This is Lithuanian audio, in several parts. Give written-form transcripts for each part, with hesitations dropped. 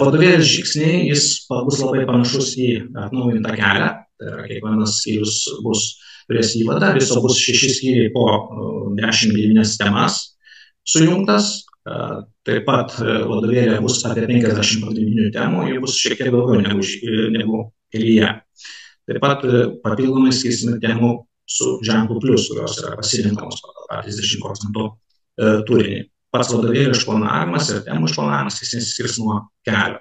Vadovėlis žingsniai, jis bus labai panašus į atnaujintą kelią, tai yra kiekvienas skyrius turės įvadą, viso bus 6 skyriai po 10-9 temas sujungtas, taip pat vadovėlė bus apie 50 pagrindinių temų, jų bus šiek tiek daugiau negu kelyje. Taip pat papildomai skirsime temų su ženklu plus, kurios yra pasirinkamos pagal 30% turinį. Pats vadovėlio išplanavimas ir temų išplanavimas jis nesiskirs nuo kelio.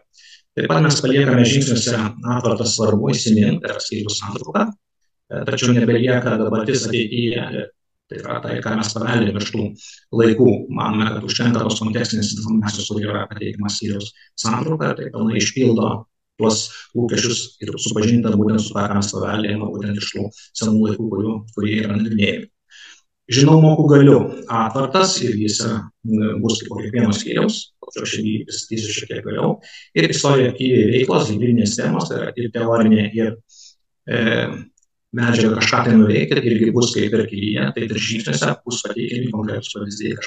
Taip pat mes paliekame žingsniuose atvartą svarbu įsiminti, tai yra skyrių santrauką, tačiau nebelieka dabartis ateityje, tai yra tai, ką mes paveldėme iš tų laikų. Manome, kad užtenka tos kontekstinės informacijos, kur yra pateikimas skyriaus santrauka, tai pilnai išpildo tuos lūkesčius ir supažinta būtent su tą, ką mes paveldėjome būtent iš tų senų laikų, kurie yra nagrinėjami. Žinau, moku galiu atvartas ir jis bus kaip po kiekvieno skyriaus, tačiau aš jį pristatysiu šiek tiek vėliau. Ir istorija aktyviai veiklos, hibridinės temos, tai yra ir teorinė, ir medžiaga kažką tai nuveikti, irgi bus kaip ir kelyje, tai ir žingsniuose bus pateikiami konkretus pavyzdžiai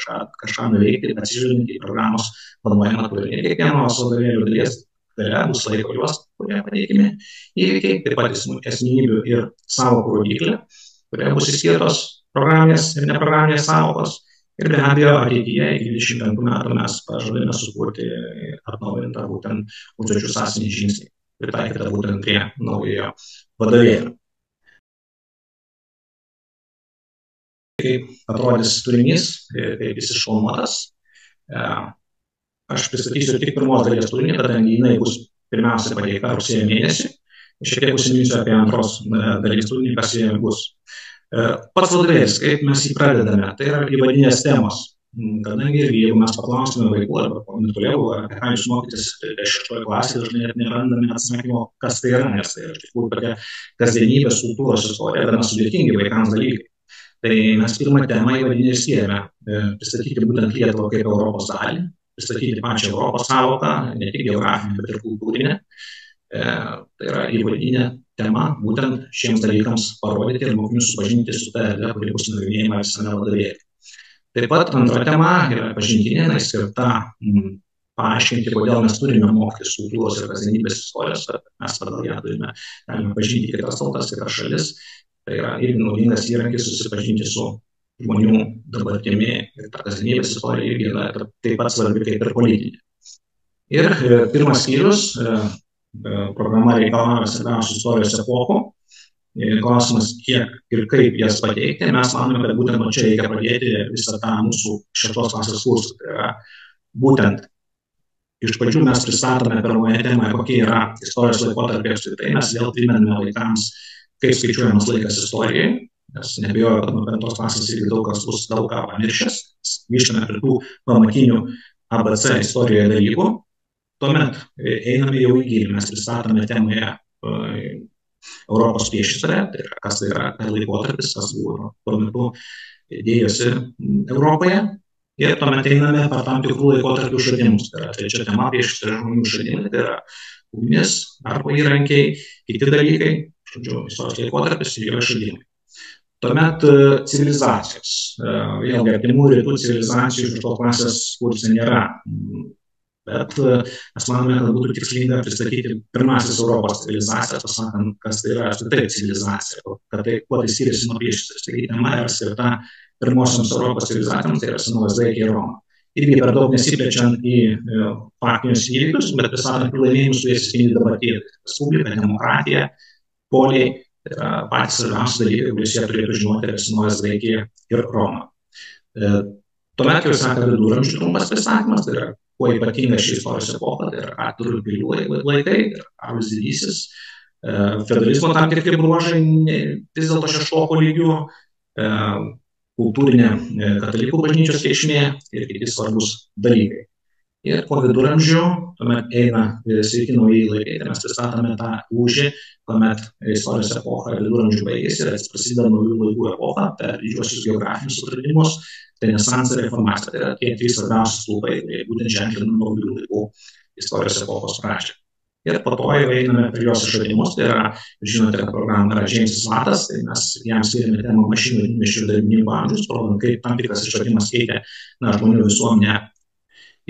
kažką nuveikti, atsižvelgiant į programos planuojamą turinį. Ir kiekvienos vadovėlių dalies gale bus laiko juos, kurie pateikimi įvykiai, taip pat esmybių ir sąvokų rodiklė, kurie bus įskirtos programinės ir neprograminės sąvokos. Ir be abejo, ateityje iki 25 metų mes pažadame sukurti atnaujintą būtent užduočių sąsiuvinį žingsnį, pritaikytą būtent prie naujojo vadovėlio. Kaip atrodys turinys, kaip jis išplanuotas. Aš pristatysiu tik pirmos dalies turinį, kadangi jinai bus pirmiausia pateikta rugsėjo mėnesį. Šiek tiek užsiminsiu apie antros dalies turinį, kas jie bus. Pats vadovėlis, kaip mes jį pradedame, tai yra įvadinės temos. Kadangi irgi, jeigu mes paklausime vaikų arba toliau, apie ką jūs mokytis 6 klasėje, dažnai net nerandame atsakymo, kas tai yra, nes tai yra iš tikrųjų tokia kasdienybės kultūros istorija, gana sudėtingi vaikams dalykai. Tai mes pirmą temą įvadinį skiriame, pristatyti būtent Lietuvą kaip Europos dalį, pristatyti pačią Europos sąvoką, ne tik geografinę, bet ir kultūrinę. Tai yra įvadinė tema būtent šiems dalykams parodyti ir mokinius supažinti su ta erdve, kuri bus nagrinėjama visame vadovėlyje. Taip pat antra tema yra pažintinė, skirta paaiškinti, kodėl mes turime mokytis kultūros ir kasdienybės istorijos, kad mes pagal ją galime pažinti kitas tautas, kitas šalis. Tai yra irgi naudingas įrankis susipažinti su žmonių dabartimi ir ta kasdienybės istorija irgi yra taip pat svarbi kaip ir politinė. Ir pirmas skyrius, programa reikalauja svarbiausių istorijos epochų. Klausimas, kiek ir kaip jas pateikti. Mes manome, kad būtent nuo čia reikia pradėti visą tą mūsų 6 klasės kursą. Tai yra būtent iš pradžių mes pristatome pirmoje temoje, kokie yra istorijos laikotarpiai apskritai. Mes vėl primename vaikams, kaip skaičiuojamas laikas istorijai, nes neabejoju, kad nuo 5 klasės irgi daug kas bus daug ką pamiršęs. Grįžtame prie tų pamatinių ABC istorijoje dalykų. Tuomet einame jau į gilį, mes pristatome temoje Europos priešistorę, tai yra, kas tai yra laikotarpis, kas buvo tuo metu dėjosi Europoje. Ir tuomet einame per tam tikrų laikotarpių išradimus. Tai yra trečia tema priešistorė žmonių išradimai, tai yra ugnis, darbo įrankiai, kiti dalykai, žodžiu, istorijos laikotarpis ir jo išradimai. Tuomet civilizacijos. Vėlgi, artimų rytų civilizacijų iš tos klasės kurse nėra. Bet mes manome, kad būtų tikslinga pristatyti pirmasis Europos civilizacijas, pasakant, kas tai yra apskritai civilizacija, kad tai kuo tai skiriasi nuo priešistorės. Taigi tema yra skirta pirmosioms Europos civilizacijoms, tai yra senovės graikai ir Roma. Irgi per daug nesiplečiant į faktinius įvykius, bet pristatant laimėjimus su jais įspindi dabartyje. Respublika, demokratija, poliai, tai yra patys svarbiausi dalykai, kuriuos jie turėtų žinoti apie senovės graikai ir Romą. Tuomet jau seka viduramžių trumpas pristatymas, tai yra kuo ypatinga ši istorijos epocha, tai yra Artūrų ir Pilių laikai, Karolis Didysis, feodalizmo tam tikri bruožai, vis dėlto 6 lygių, kultūrinė katalikų bažnyčios reikšmė ir kiti svarbus dalykai. Ir po viduramžių tuomet eina sveiki naujai laikai, tai mes pristatome tą lūžį, kuomet istorijos epocha viduramžių baigėsi ir prasideda naujų laikų epocha per didžiuosius geografinius atradimus, renesansą ir reformaciją. Tai yra tie 3 svarbiausi stulpai, kurie būtent ženklina naujų laikų istorijos epochos pradžią. Ir po to jau einame prie jos išradimus, tai yra, žinote, kad programa yra Džeimsas Vatas, tai mes jam skiriame temą mašinų ir didmiesčių darbininkų amžius, parodant, kaip tam tikras išradimas keitė žmonių visuomenę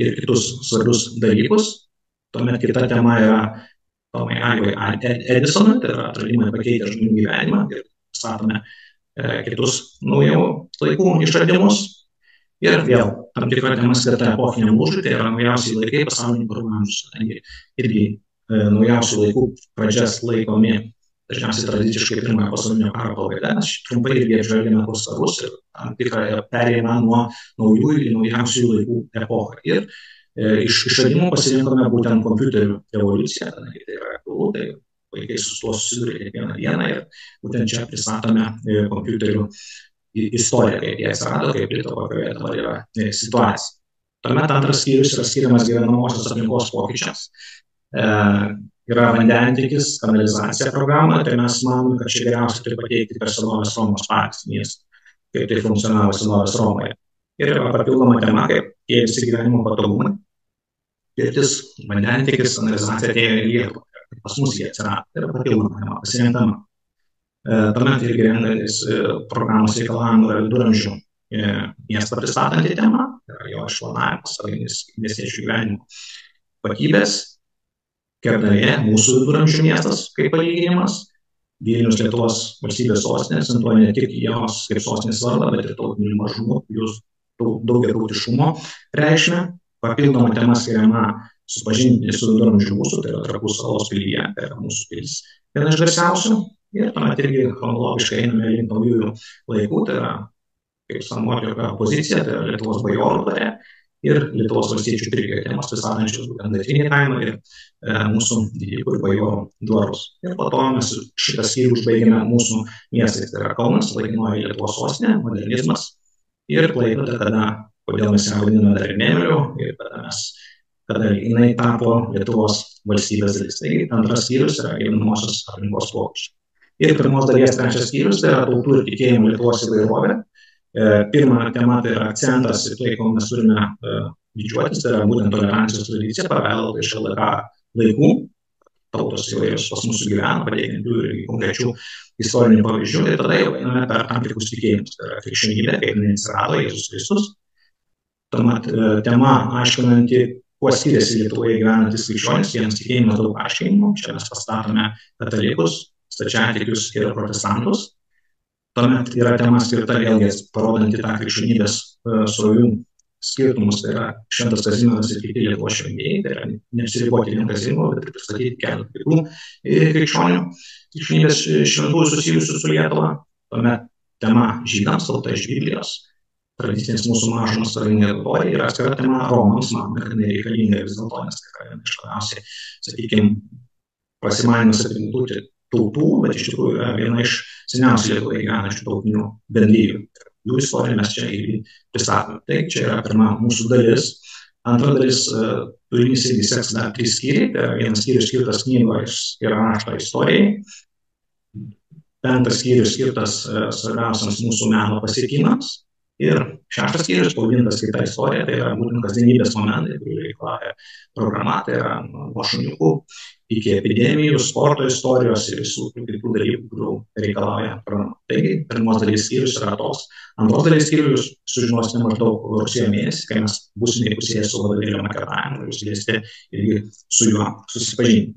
ir kitus svarbius dalykus. Tuomet kita tema yra Tomai Alvai Edisonui, tai yra atradimai pakeitę žmonių gyvenimą ir statome kitus naujų laikų išradimus. Ir vėl tam tikra tema skirta epochiniam lūžiui, tai yra naujausiai laikai pasaulinių karų amžius, kadangi irgi naujausių laikų pradžias laikomi dažniausiai tradiciškai pirmojo pasaulinio karo pabaiga, nes trumpai irgi apžvelgiame tuos karus ir tam tikrą perėjimą nuo naujųjų į naujausių laikų epochą. Ir iš išradimų pasirinkome būtent kompiuterių revoliuciją, kadangi tai yra aktualu, tai vaikai su tuo susiduria kiekvieną dieną ir būtent čia pristatome kompiuterių istoriją, kaip jie atsirado, kaip ir to, kokioje dabar yra situacija. Tuomet antras skyrius yra skiriamas gyvenamosios aplinkos pokyčiams. Yra vandentiekis, kanalizacija programa, tai mes manome, kad čia geriausiai turi pateikti per senovės Romos pavyzdį, kaip tai funkcionavo senovės Romoje. Ir yra papildoma tema, kaip tie visi gyvenimo patogumai. Pirtis, vandentiekis, kanalizacija atėjo į Lietuvą. Pas mus jie atsirado. Tai yra papildoma tema, pasirinkama. Tuomet irgi renkantis programos reikalavimų yra viduramžių miestą pristatanti tema, tai yra jo išplanavimas, miestiečių gyvenimo kokybės. Kernavė, mūsų viduramžių miestas, kaip palyginimas. Vilnius Lietuvos valstybės sostinė akcentuoja ne tik jos kaip sostinės svarbą, bet ir tautinių mažumų, jų daugiatautiškumo reikšmę. Papildoma tema skiriama supažindinti su viduramžių mūsų, tai yra Trakų salos pilyje, tai yra mūsų pilis viena iš garsiausių. Ir tuomet irgi chronologiškai einame link naujųjų laikų, tai yra kaip samotieka pozicija, tai yra Lietuvos bajorų dvare ir Lietuvos valstiečių pirkėjo temas pristatančius būtent gatvinį kaimą ir mūsų didikų ir bajorų dvarus. Ir po to mes šitą skyrių užbaigėme mūsų miestais, tai yra Kaunas, laikinoji Lietuvos sostinė, modernizmas ir Klaipėda, kada, kodėl mes ją vadiname dar ir Nemeliu, ir kada jinai tapo Lietuvos valstybės dalis. Taigi antras skyrius yra gyvenamosios aplinkos pokyčiai. Ir pirmos dalies trečias skyrius tai yra tautų ir tikėjimų Lietuvos įvairovė. Pirma tema tai yra akcentas į tai, ko mes turime didžiuotis, tai yra būtent tolerancijos tradicija, paveldėta iš LDK laikų. Tautos įvairios pas mūsų gyvena, pateikiant jų ir konkrečių istorinių pavyzdžių, ir tada jau einame per tam tikrus tikėjimus. Tai yra krikščionybė, kaip jinai atsirado, Jėzus Kristus. Tuomet tema aiškinanti, kuo skiriasi Lietuvoje gyvenantis krikščionis, jiems tikėjimas daug aiškinimų. Čia mes pastatome katalikus, stačiatikius ir protestantus. Tuomet yra tema skirta vėlgi parodanti tą krikščionybės srovių skirtumus, tai yra Šventas Kazimieras ir kiti Lietuvos šventieji, tai yra neapsiriboti vien Kazimiero, bet ir pristatyti keletą kitų krikščionybės šventųjų susijusių su Lietuva. Tuomet tema žydams, tauta iš Biblijos, tradicinės mūsų mažumas karinė auditorija, yra atskira tema Romams, manome, kad nereikalinga vis dėlto, nes tai yra iš labiausiai, sakykime, prasimanimas apimtų tautų, bet iš tikrųjų yra viena iš seniausiai Lietuvoje gyvenančių tautinių bendrijų. Jų istoriją mes čia pristatome. Tai čia yra pirma mūsų dalis. Antra dalis turinys irgi seks dar 3 skyriai. Tai yra vienas skyrius skirtas knygos ir rašto istorijai. 5 skyrius skirtas svarbiausiams mūsų meno pasiekimams. Ir 6 skyrius pavadintas kita istorija, tai yra būtent kasdienybės momentai, kurių reikalauja programa, tai yra nuo šuniukų iki epidemijų, sporto istorijos ir visų kitų dalykų, kurių reikalauja programa. Taigi, pirmos dalies skyrius yra toks. Antros dalies skyrius sužinosime maždaug rugsėjo mėnesį, kai mes būsime įpusėję su vadovėlio maketavimu ir jūs galėsite irgi su juo susipažinti.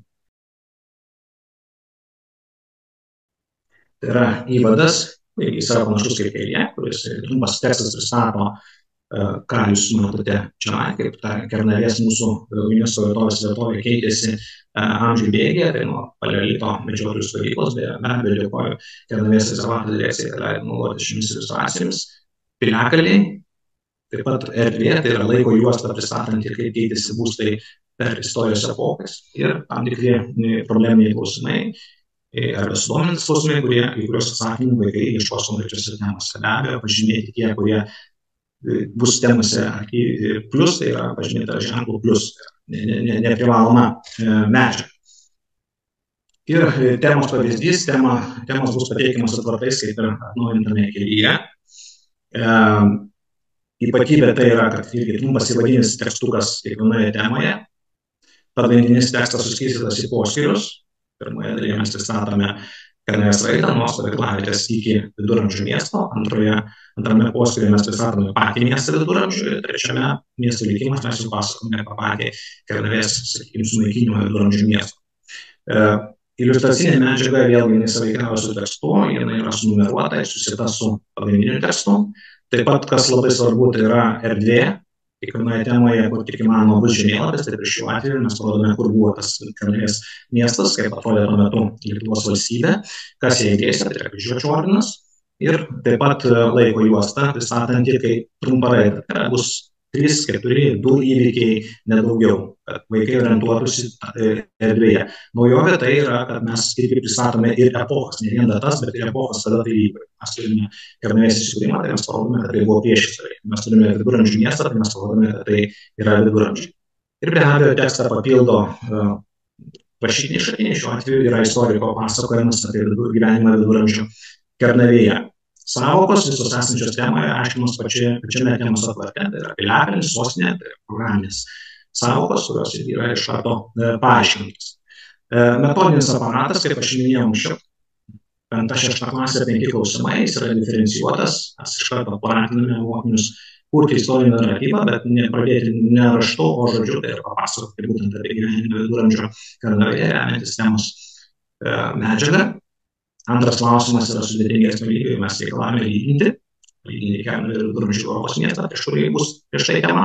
Tai yra įvadas, jis yra panašus kaip eilė, kuris trumpas tekstas pristato, ką jūs matote čia, kaip ta Kernavės mūsų miesto vietovė keitėsi amžių bėgyje, tai nuo paleolito medžiotojų stovyklos, be abejo dėkoju Kernavės rezervato direkcijai, kad leido naudoti šiomis iliustracijomis. Piliakalniai, taip pat erdvė, tai yra laiko juosta pristatanti, kaip keitėsi būstai per istorijos epokas ir tam tikri probleminiai klausimai arba sudominantys klausimai, į kuriuos atsakymų vaikai ieškos konkrečiose temose. Be abejo, pažymėti tie, kurie bus temose plus, tai yra pažymėta ženklų plus, neprivaloma medžiaga. Ir temos pavyzdys, temos bus pateikiamas atvartais, kaip ir atnaujintame kelyje. Ypatybė tai yra, kad irgi trumpas įvadinis tekstukas kiekvienoje temoje. Pagrindinis tekstas suskirstytas į poskirius. Pirmoje dalyje mes pristatome Kernavės raidą nuo stovyklavietės iki viduramžių miesto. Antrame poskyryje mes pristatome patį miestą viduramžių ir trečiame miesto likimas mes jau pasakome apie patį Kernavės, sakykime, sunaikinimą viduramžių miesto. Iliustracinė medžiaga vėlgi nesąveikauja su tekstu, jinai yra sunumeruota ir susieta su pagrindiniu tekstu. Taip pat, kas labai svarbu, tai yra erdvė. Kiekvienoje temoje, kur tik įmanoma bus žemėlapis, tai šiuo atveju mes parodome, kur buvo tas Kernavės miestas, kaip atrodė tuo metu Lietuvos valstybė, kas ją įdėstė, tai yra Kryžiuočių ordinas, ir taip pat laiko juosta, pristatanti kaip trumpa raida. Tai bus 3, 4, 2 įvykiai, nedaugiau, kad vaikai orientuotųsi erdvėje. Naujovė tai yra, kad mes irgi pristatome ir epochas, ne vien datas, bet ir epochas, kada tai vyko. Mes turime Kernavės įsikūrimą, tai mes parodome, kad tai buvo priešistorė. Mes turime viduramžių miestą, tai mes parodome, kad tai yra viduramžiai. Ir be abejo tekstą papildo rašytiniai šaltiniai, šiuo atveju yra istoriko pasakojimas apie gyvenimą viduramžių Kernavėje. Sąvokos visos esančios temoje aiškinamos pačiame temos atvarke, tai yra piliakalnis, sostinė, tai yra programinės sąvokos, kurios yra iš karto paaiškintos. Metodinis aparatas, kaip aš minėjau anksčiau, 5-6 klasė 5 klausimai, jis yra diferencijuotas, mes iš karto paraginame mokinius kurti istorinį naratyvą, bet pradėti ne raštu, o žodžiu, tai yra papasakoti būtent apie gyvenimą viduramžio Kernavėje, remiantis temos medžiagą. Antras klausimas yra sudėtingesnio lygio, mes reikalavome lyginti Kernavę ir viduramžių Europos miestą, prieš tai tema.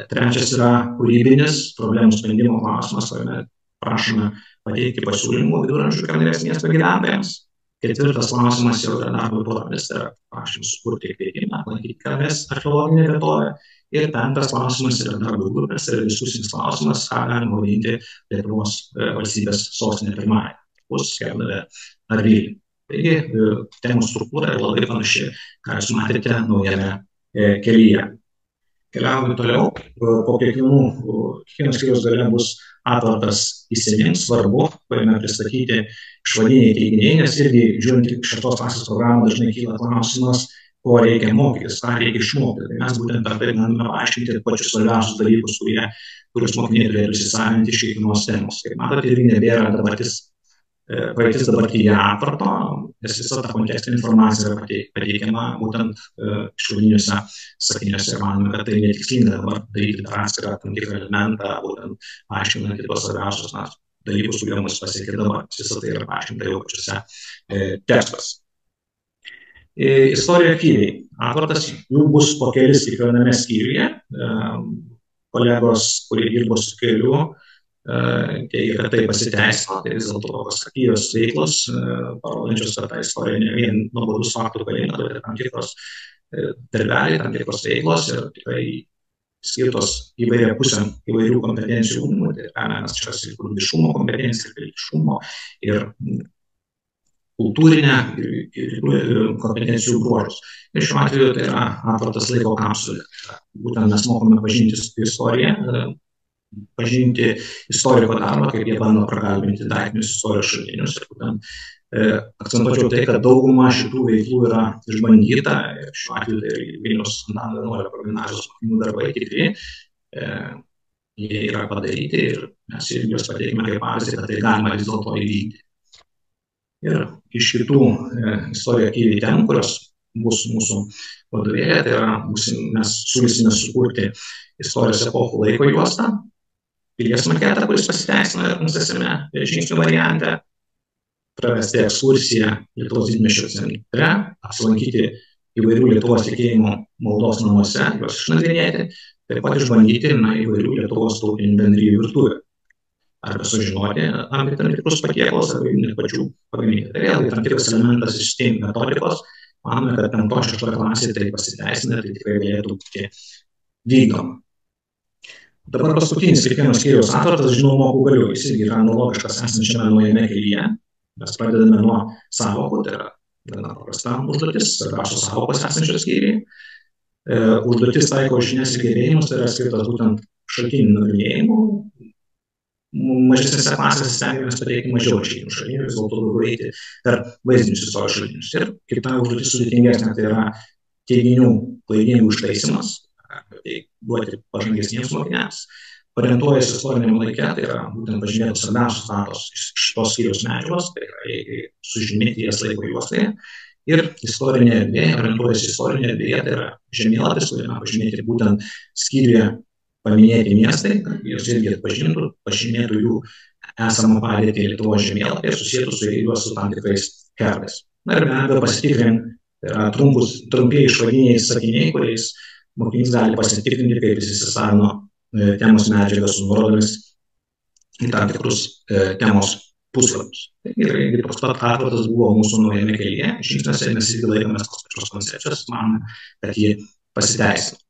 Trečias yra kūrybinis problemų sprendimo klausimas, kuriame prašome pateikti pasiūlymų viduramžių Kernavės miesto gyventojams. Ketvirtas klausimas jau yra darbo duomenys, tai yra prašymas sukurti kvietimą, aplankyti Kernavės archeologinę vietovę. Ir penktas klausimas yra darbo grupės, tai yra diskusinis klausimas, ką galima vadinti Lietuvos valstybės sostinė pirmąja. Bus Kernavė ar Vilnių. Taigi, temų struktūra yra labai panaši, ką jūs matėte naujame kelyje. Keliaujame toliau, po kiekvienos skyriaus gale bus atvartas įsimins, svarbu, kuriame pristatyti išvadiniai teiginiai, nes irgi žiūrint 6 klasės programą dažnai kyla klausimas, ko reikia mokytis, ką reikia išmokti. Tai mes būtent per tai galime paaiškinti pačius svarbiausius dalykus, kuriuos mokiniai turėtų įsisavinti iš kiekvienos temos. Kaip matote, irgi nebėra praeitis dabartyje atvarto, nes visa ta kontekstinė informacija yra pateikiama būtent išvadiniuose sakiniuose ir manome, kad tai netikslinga dabar daryti atskirą tam tikrą elementą, būtent aiškinant tuos svarbiausius dalykus, kurie mus pasiekė dabar. Visa tai yra paaiškinta jau pačiuose tekstuose. Istorija archyviai. Atvartas jų bus po kelis kiekviename skyriuje. Kolegos, kurie dirbo su keliu, teigia, kad tai pasiteisino, tai vis dėlto tokios aktyvios veiklos, parodančios, kad ta istorija ne vien nuobodus faktų kalėjimas, bet ir tam tikros darbeliai, tam tikros veiklos ir tikrai skirtos įvairiapusiam įvairių kompetencijų ugdymui, tai mes čia ir kūrybiškumo kompetenciją, ir pilietiškumo, ir kultūrinę ir kompetencijų bruožus. Ir šiuo atveju tai yra atvartas laiko kapsulė. Būtent mes mokome pažinti istoriją, pažinti istoriko darbą, kaip jie bando prakalbinti daiktinius istorijos šaltinius. Ir būtent akcentuočiau tai, kad dauguma šitų veiklų yra išbandyta. Šiuo atveju tai Vilniaus Antano vienuolio progimnazijos mokinių darbai tikri. Jie yra padaryti ir mes juos pateikime kaip pavyzdį, kad tai galima vis dėlto įvykdyti. Ir iš kitų istorijų aktyviai temų, kurios bus mūsų vadovėlė, tai yra mes siūlysime sukurti istorijos epochų laiko juostą, pilies maketą, kuris pasiteisino ir ankstesniame žingsnių variante, pravesti ekskursiją Lietuvos didmiesčio centre, apsilankyti įvairių Lietuvos tikėjimo maldos namuose, juos išnagrinėti, taip pat išbandyti įvairių Lietuvos tautinių bendrijų virtuvę. Arba sužinoti apie tam tikrus patiekalus, arba net pačių pagaminti. Tai vėlgi tam tikras elementas iš STEAM metodikos. Manome, kad 5-6 klasėje tai pasiteisina, tai tikrai galėtų būti vykdoma. Dabar paskutinis kiekvieno skyriaus atvartas, žinau, mokau galiu. Jis irgi yra analogiškas esančiame naujame kelyje. Mes pradedame nuo sąvokų, tai yra gana paprasta užduotis, svarbiausios sąvokos esančios skyriai. Užduotis taiko žinias ir gebėjimus, tai yra skirtas būtent šaltinių nagrinėjimų. Mažesnėse klasėse stengiamės pateikti mažiau rašytinių šaltinių, vis dėlto daugiau eiti per vaizdinius istorijos šaltinius. Ir kita užduotis sudėtingesnė, tai yra teiginių klaidingų ištaisimas, duoti pažangesniems mokiniams, orientuojasi istoriniam laike, tai yra būtent pažymėtos svarbiausios datos iš šitos skyriaus medžiagos, tai yra sužymėti jas laiko juostoje. Ir istorinė erdvė, orientuojasi istorinė erdvėje, tai yra žemėlapis, kuriame pažymėti būtent skyriuje paminėti miestai, jos irgi atpažintų, pažymėtų jų esamą padėtį Lietuvos žemėlapį ir susijėtų su juos su tam tikrais herbais. Na ir be abejo pasitikrinti, tai yra trumpiai išvadiniai sakiniai, kuriais mokinys gali pasitikrinti, kaip jis įsisavino temos medžiagą su nuorodomis į tam tikrus temos puslapius. Ir toks pat atvadas buvo mūsų naujame kelyje žingsniuose, mes irgi laikomės tos pačios koncepcijos, manome, kad ji pasiteisino.